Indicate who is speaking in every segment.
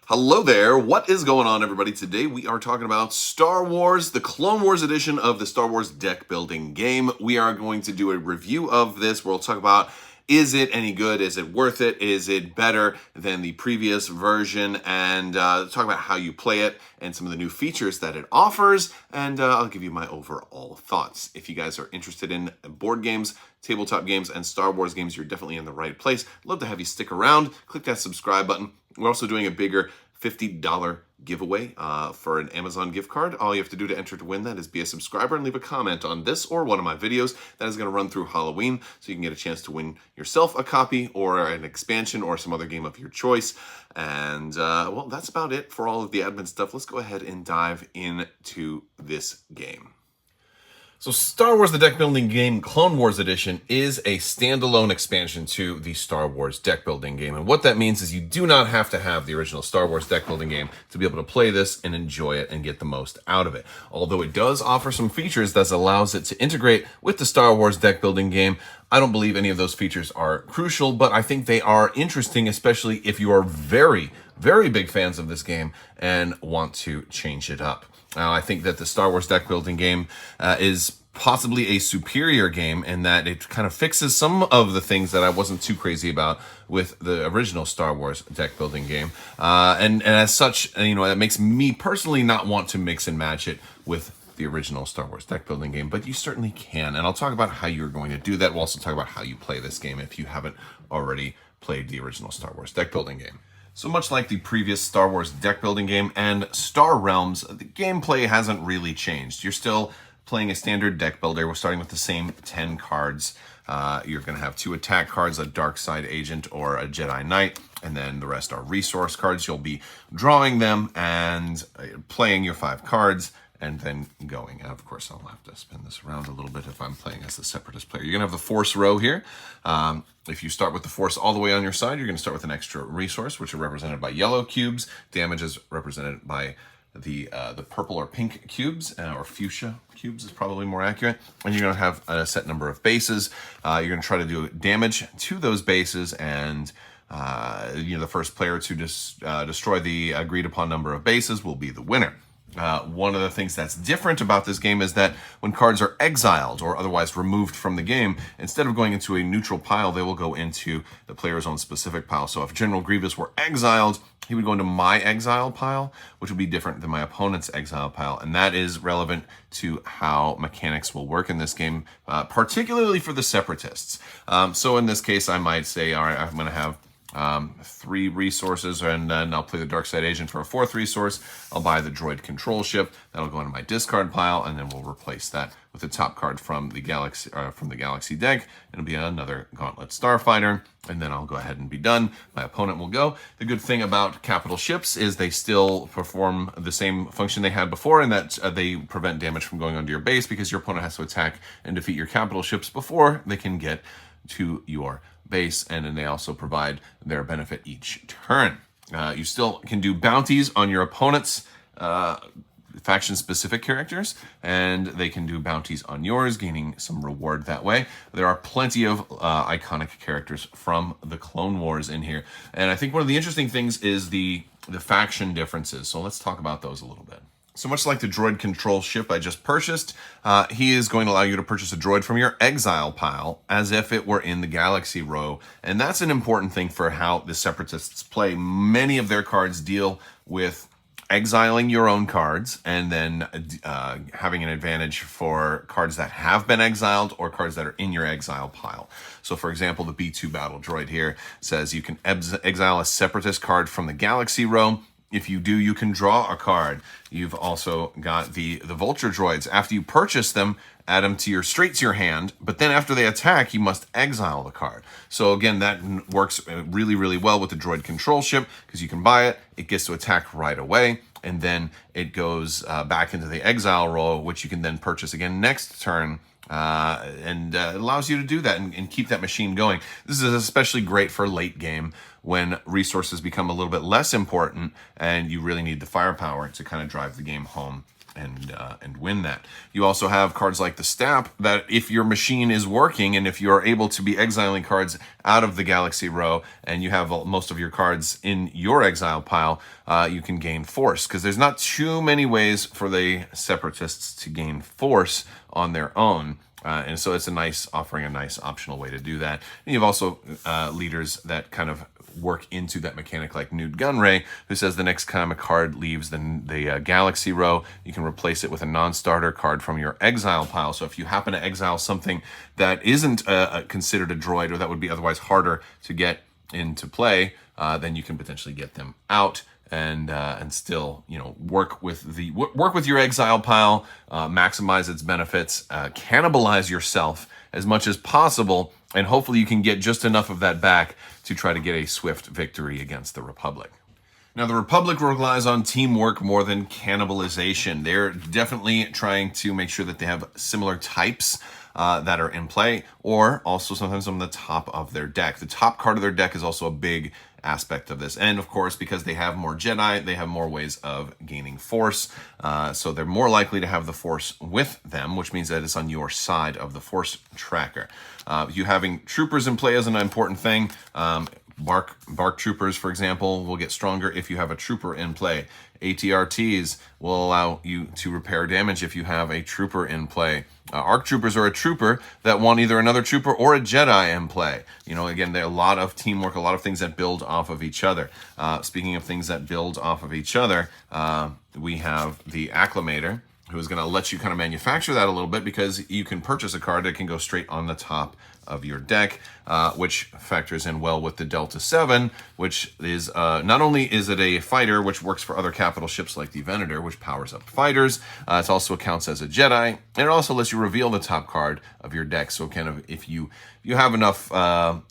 Speaker 1: Hello there, what is going on, everybody? Today we are talking about Star Wars, the Clone Wars edition of the Star Wars deck building game. We are going to do a review of this where we'll talk about, is it any good? Is it worth it? Is it better than the previous version? And talk about how you play it and some of the new features that it offers. And I'll give you my overall thoughts. If you guys are interested in board games, tabletop games, and Star Wars games, you're definitely in the right place. I'd love to have you stick around. Click that subscribe button. We're also doing a bigger $50 giveaway for an Amazon gift card. All you have to do to enter to win that is be a subscriber and leave a comment on this or one of my videos. That is going to run through Halloween, so you can get a chance to win yourself a copy or an expansion or some other game of your choice. And well, that's about it for all of the admin stuff. Let's go ahead and dive into this game. So Star Wars the Deck Building Game Clone Wars Edition is a standalone expansion to the Star Wars deck building game. And what that means is you do not have to have the original Star Wars deck building game to be able to play this and enjoy it and get the most out of it. Although it does offer some features that allows it to integrate with the Star Wars deck building game. I don't believe any of those features are crucial, but I think they are interesting, especially if you are very, very big fans of this game and want to change it up. Now, I think that the Star Wars deck building game is possibly a superior game in that it kind of fixes some of the things that I wasn't too crazy about with the original Star Wars deck building game. And as such, you know, that makes me personally not want to mix and match it with the original Star Wars deck building game, but you certainly can. And I'll talk about how you're going to do that. We'll also talk about how you play this game if you haven't already played the original Star Wars deck building game. So much like the previous Star Wars deck building game and Star Realms, the gameplay hasn't really changed. You're still playing a standard deck builder. We're starting with the same 10 cards. You're going to have 2 attack cards, a Dark Side Agent or a Jedi Knight, and then the rest are resource cards. You'll be drawing them and playing your 5 cards and then going. And of course, I'll have to spin this around a little bit if I'm playing as a Separatist player. You're going to have the Force row here. If you start with the Force all the way on your side, you're going to start with an extra resource, which are represented by yellow cubes. Damage is represented by the purple or pink cubes, or fuchsia cubes is probably more accurate. And you're going to have a set number of bases. You're going to try to do damage to those bases, and the first player to destroy the agreed upon number of bases will be the winner. One of the things that's different about this game is that when cards are exiled or otherwise removed from the game, instead of going into a neutral pile, they will go into the player's own specific pile. So if General Grievous were exiled, he would go into my exile pile, which would be different than my opponent's exile pile. And that is relevant to how mechanics will work in this game, particularly for the Separatists. So in this case, I might say, all right, I'm going to have 3 resources, and then I'll play the Dark Side Agent for a 4th resource. I'll buy the Droid Control Ship. That'll go into my discard pile, and then we'll replace that with the top card from the Galaxy deck. It'll be another Gauntlet Starfighter, and then I'll go ahead and be done. My opponent will go. The good thing about capital ships is they still perform the same function they had before, in that they prevent damage from going onto your base, because your opponent has to attack and defeat your capital ships before they can get to your base, and then they also provide their benefit each turn. You still can do bounties on your opponent's faction-specific characters, and they can do bounties on yours, gaining some reward that way. There are plenty of iconic characters from the Clone Wars in here, and I think one of the interesting things is the faction differences. So let's talk about those a little bit. So much like the Droid Control Ship I just purchased, he is going to allow you to purchase a droid from your exile pile as if it were in the Galaxy row. And that's an important thing for how the Separatists play. Many of their cards deal with exiling your own cards and then having an advantage for cards that have been exiled or cards that are in your exile pile. So for example, the B2 Battle Droid here says you can exile a Separatist card from the Galaxy row. If you do, you can draw a card. You've also got the Vulture droids. After you purchase them, add them to your hand, but then after they attack, you must exile the card. So again, that works really, really well with the Droid Control Ship, because you can buy it, it gets to attack right away, and then it goes back into the exile row, which you can then purchase again next turn. And it allows you to do that and keep that machine going. This is especially great for late game when resources become a little bit less important and you really need the firepower to kind of drive the game home and win that. You also have cards like the Snap that if your machine is working and if you're able to be exiling cards out of the Galaxy row and you have most of your cards in your exile pile, you can gain force, because there's not too many ways for the Separatists to gain force on their own. And so it's offering a nice optional way to do that. And you have also leaders that kind of work into that mechanic, like Newt Gunray, who says the next time a card leaves the Galaxy row, you can replace it with a non-starter card from your exile pile. So if you happen to exile something that isn't considered a droid, or that would be otherwise harder to get into play, then you can potentially get them out and still, work with your exile pile, maximize its benefits, cannibalize yourself as much as possible, and hopefully you can get just enough of that back to try to get a swift victory against the Republic. Now, the Republic relies on teamwork more than cannibalization. They're definitely trying to make sure that they have similar types that are in play, or also sometimes on the top of their deck. The top card of their deck is also a big aspect of this. And of course, because they have more Jedi, they have more ways of gaining force. So they're more likely to have the force with them, which means that it's on your side of the force tracker. You having troopers in play is an important thing. Bark troopers, for example, will get stronger if you have a trooper in play. ATRTs will allow you to repair damage if you have a trooper in play. ARC troopers are a trooper that want either another trooper or a Jedi in play. Again, there are a lot of teamwork, a lot of things that build off of each other. Speaking of things that build off of each other, we have the Acclimator, who is going to let you kind of manufacture that a little bit, because you can purchase a card that can go straight on the top of your deck, which factors in well with the Delta 7, which is not only is it a fighter, which works for other capital ships like the Venator, which powers up fighters, it also counts as a Jedi, and it also lets you reveal the top card of your deck. So kind of if you have enough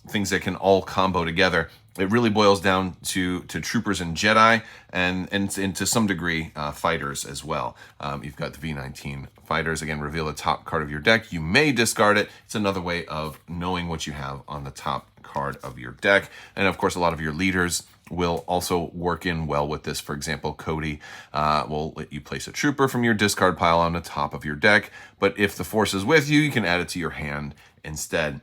Speaker 1: things that can all combo together, it really boils down to troopers and Jedi, and to some degree fighters as well. You've got the V19 fighters. Again, reveal the top card of your deck. You may discard it. It's another way of knowing what you have on the top card of your deck. And of course, a lot of your leaders will also work in well with this. For example, Cody will let you place a trooper from your discard pile on the top of your deck. But if the force is with you, you can add it to your hand instead,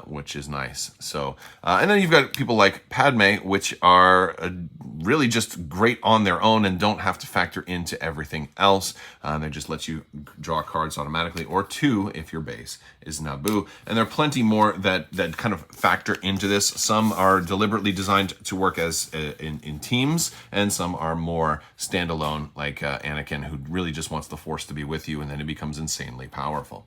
Speaker 1: which is nice. So, and then you've got people like Padme, which are really just great on their own and don't have to factor into everything else. They just let you draw cards automatically, or two if your base is Naboo. And there are plenty more that kind of factor into this. Some are deliberately designed to work as in teams, and some are more standalone, like Anakin, who really just wants the Force to be with you, and then it becomes insanely powerful.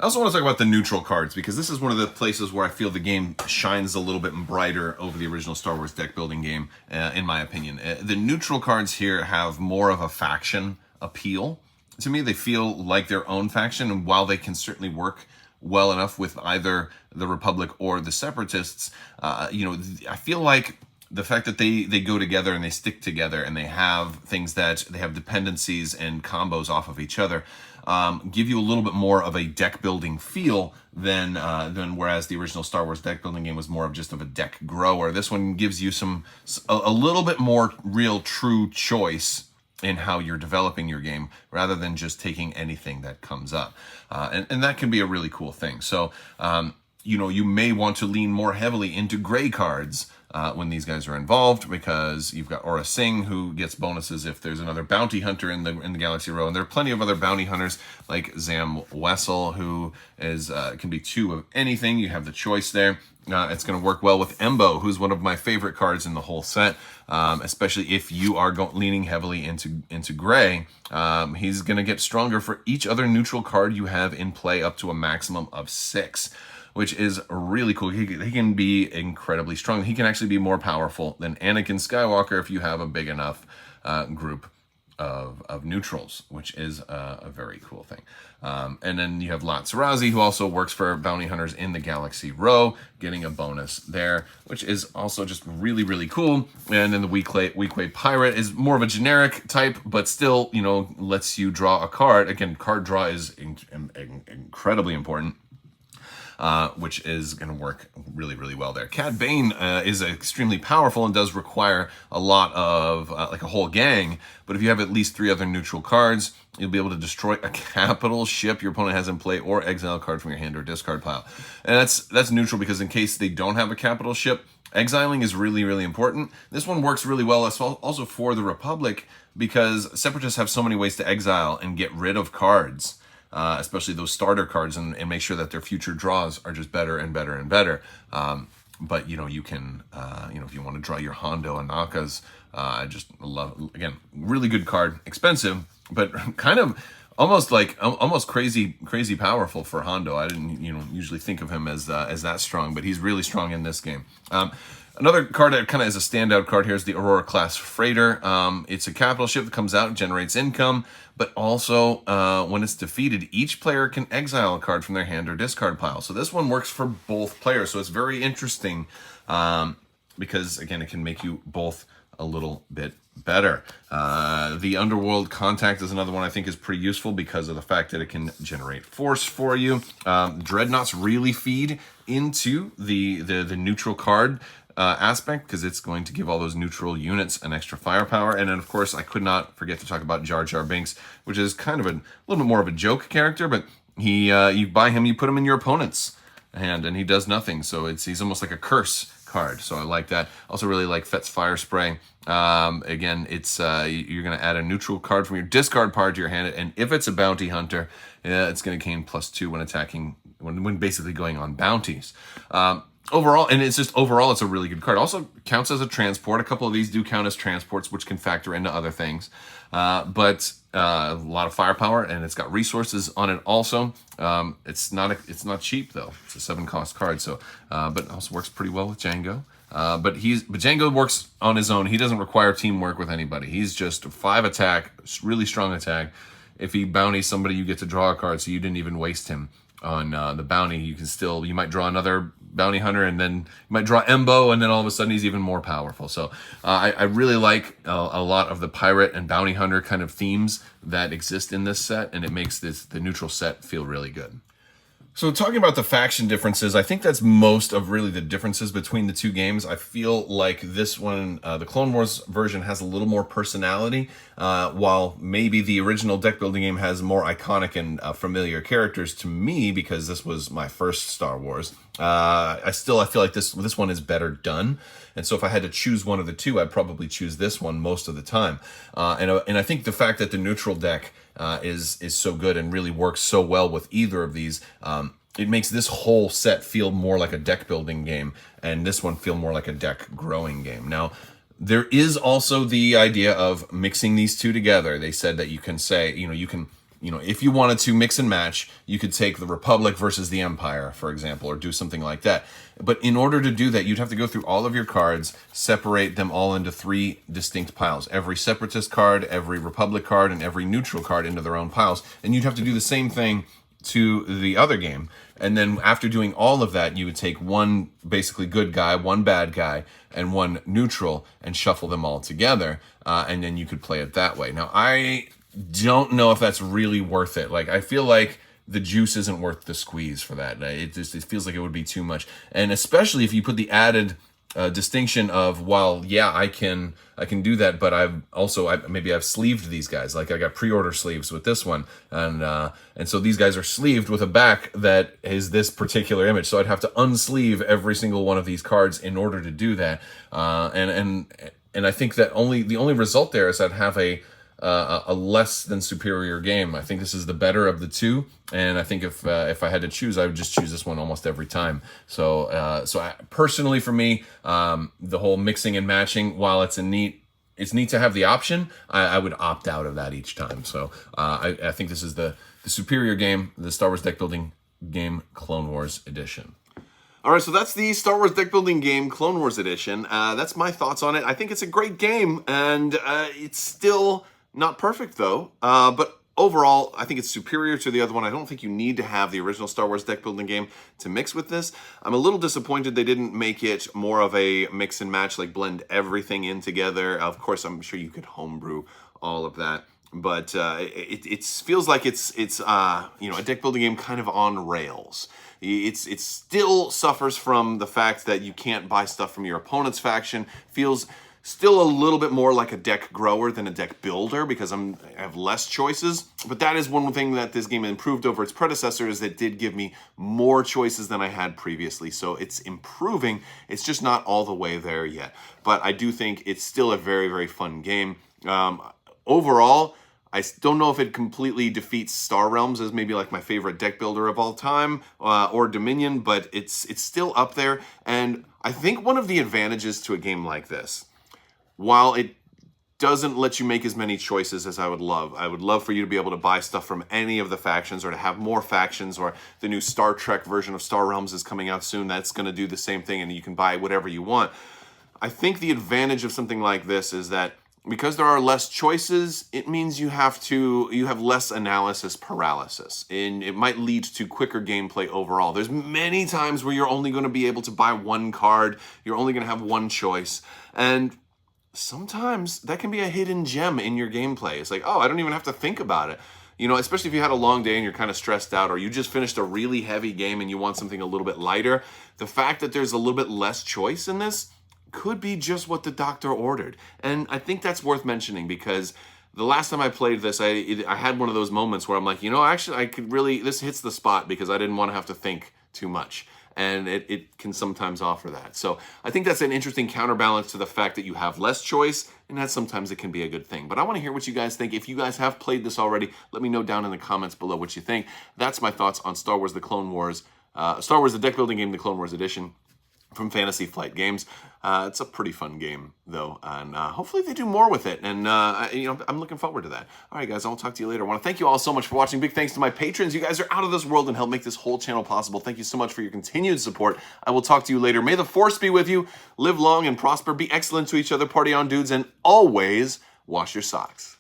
Speaker 1: I also want to talk about the neutral cards, because this is one of the places where I feel the game shines a little bit brighter over the original Star Wars deck building game, in my opinion. The neutral cards here have more of a faction appeal. To me, they feel like their own faction, and while they can certainly work well enough with either the Republic or the Separatists, I feel like the fact that they go together and they stick together and they have things that they have dependencies and combos off of each other, give you a little bit more of a deck building feel than whereas the original Star Wars deck building game was more of just of a deck grower. This one gives you a little bit more real true choice in how you're developing your game, rather than just taking anything that comes up. And that can be a really cool thing. So, you may want to lean more heavily into gray cards when these guys are involved, because you've got Aura Singh, who gets bonuses if there's another bounty hunter in the Galaxy row, and there are plenty of other bounty hunters like Zam Wessel, who is can be two of anything. You have the choice there. It's going to work well with Embo, who's one of my favorite cards in the whole set, especially if you are leaning heavily into gray. He's going to get stronger for each other neutral card you have in play, up to a maximum of 6. Which is really cool. He can be incredibly strong. He can actually be more powerful than Anakin Skywalker if you have a big enough group of neutrals, which is a very cool thing. And then you have Lat Sarazi, who also works for bounty hunters in the Galaxy row, getting a bonus there, which is also just really, really cool. And then the Weequay Pirate is more of a generic type, but still, lets you draw a card. Again, card draw is incredibly important. which is going to work really, really well there. Cad Bane is extremely powerful and does require a lot of, like a whole gang, but if you have at least 3 other neutral cards, you'll be able to destroy a capital ship your opponent has in play or exile a card from your hand or discard pile. And that's neutral because in case they don't have a capital ship, exiling is really, really important. This one works really well also for the Republic because Separatists have so many ways to exile and get rid of cards, especially those starter cards, and make sure that their future draws are just better and better and better. But, you can, if you want to draw your Hondo and Nakas, I just love, again, really good card, expensive, but kind of almost crazy powerful for Hondo. I didn't usually think of him as that strong, but he's really strong in this game. Another card that kind of is a standout card here is the Aurora class freighter. It's a capital ship that comes out, generates income, but also when it's defeated, each player can exile a card from their hand or discard pile. So this one works for both players. So it's very interesting because again, it can make you both a little bit better. The Underworld Contact is another one I think is pretty useful because of the fact that it can generate force for you. Dreadnoughts really feed into the neutral card aspect because it's going to give all those neutral units an extra firepower. And then, of course, I could not forget to talk about Jar Jar Binks, which is kind of a little bit more of a joke character, but you buy him, you put him in your opponent's hand, and he does nothing. So he's almost like a curse card, so I like that. Also really like Fett's Fire Spray. Again, it's you're going to add a neutral card from your discard pile to your hand, and if it's a bounty hunter, it's going to gain +2 when attacking, when basically going on bounties. Overall, it's a really good card. Also counts as a transport. A couple of these do count as transports, which can factor into other things. But a lot of firepower, and it's got resources on it also. It's not cheap though. It's a 7-cost card, so but it also works pretty well with Django. But Django works on his own. He doesn't require teamwork with anybody. He's just 5 attack, really strong attack. If he bounties somebody, you get to draw a card, so you didn't even waste him on the bounty. You might draw another bounty hunter, and then you might draw Embo, and then all of a sudden he's even more powerful. So I really like a lot of the pirate and bounty hunter kind of themes that exist in this set, and it makes the neutral set feel really good. So talking about the faction differences, I think that's most of really the differences between the two games. I feel like this one, the Clone Wars version, has a little more personality, while maybe the original deck building game has more iconic and familiar characters to me because this was my first Star Wars. I feel like this one is better done. And so if I had to choose one of the two, I'd probably choose this one most of the time. And I think the fact that the neutral deck is so good and really works so well with either of these, it makes this whole set feel more like a deck building game, and this one feel more like a deck growing game. Now, there is also the idea of mixing these two together. They said that you can say, if you wanted to mix and match, you could take the Republic versus the Empire, for example, or do something like that. But in order to do that, you'd have to go through all of your cards, separate them all into 3 distinct piles. Every Separatist card, every Republic card, and every neutral card into their own piles. And you'd have to do the same thing to the other game. And then after doing all of that, you would take one basically good guy, one bad guy, and one neutral, and shuffle them all together. And then you could play it that way. Now, I don't know if that's really worth it. Like, I feel like the juice isn't worth the squeeze for that. It feels like it would be too much. And especially if you put the added distinction of, well, yeah, I can do that, but maybe I've sleeved these guys. Like, I got pre-order sleeves with this one, and so these guys are sleeved with a back that is this particular image. So I'd have to unsleeve every single one of these cards in order to do that. And I think that the only result there is I'd have a less than superior game. I think this is the better of the two, and I think if I had to choose, I would just choose this one almost every time. So personally, for me, the whole mixing and matching, while it's neat to have the option, I would opt out of that each time. So I think this is the superior game, the Star Wars deck building game, Clone Wars Edition. All right, so that's the Star Wars deck building game, Clone Wars Edition. That's my thoughts on it. I think it's a great game, and it's still not perfect, though, but overall, I think it's superior to the other one. I don't think you need to have the original Star Wars deck building game to mix with this. I'm a little disappointed they didn't make it more of a mix and match, like blend everything in together. Of course, I'm sure you could homebrew all of that, but it feels like it's a deck building game kind of on rails. It still suffers from the fact that you can't buy stuff from your opponent's faction. Feels still a little bit more like a deck grower than a deck builder because I have less choices. But that is one thing that this game improved over its predecessors. It did give me more choices than I had previously. So it's improving. It's just not all the way there yet. But I do think it's still a very, very fun game. Overall, I don't know if it completely defeats Star Realms as maybe like my favorite deck builder of all time, or Dominion, but it's still up there. And I think one of the advantages to a game like this, while it doesn't let you make as many choices as I would love for you to be able to buy stuff from any of the factions or to have more factions, or the new Star Trek version of Star Realms is coming out soon. That's going to do the same thing and you can buy whatever you want. I think the advantage of something like this is that because there are less choices, it means you have less analysis paralysis, and it might lead to quicker gameplay overall. There's many times where you're only going to be able to buy one card, you're only going to have one choice, and sometimes that can be a hidden gem in your gameplay. It's like, oh, I don't even have to think about it. You know, especially if you had a long day and you're kind of stressed out, or you just finished a really heavy game and you want something a little bit lighter. The fact that there's a little bit less choice in this could be just what the doctor ordered. And I think that's worth mentioning because the last time I played this, I had one of those moments where I'm like, you know, actually I could really, this hits the spot because I didn't want to have to think too much. And it can sometimes offer that. So I think that's an interesting counterbalance to the fact that you have less choice, and that sometimes it can be a good thing. But I want to hear what you guys think. If you guys have played this already, let me know down in the comments below what you think. That's my thoughts on Star Wars The Clone Wars, Star Wars The Deck Building Game, The Clone Wars Edition from Fantasy Flight Games. It's a pretty fun game, though, and hopefully they do more with it, and you know, I'm looking forward to that. All right, guys, I'll talk to you later. I want to thank you all so much for watching. Big thanks to my patrons. You guys are out of this world and help make this whole channel possible. Thank you so much for your continued support. I will talk to you later. May the Force be with you. Live long and prosper. Be excellent to each other. Party on, dudes, and always wash your socks.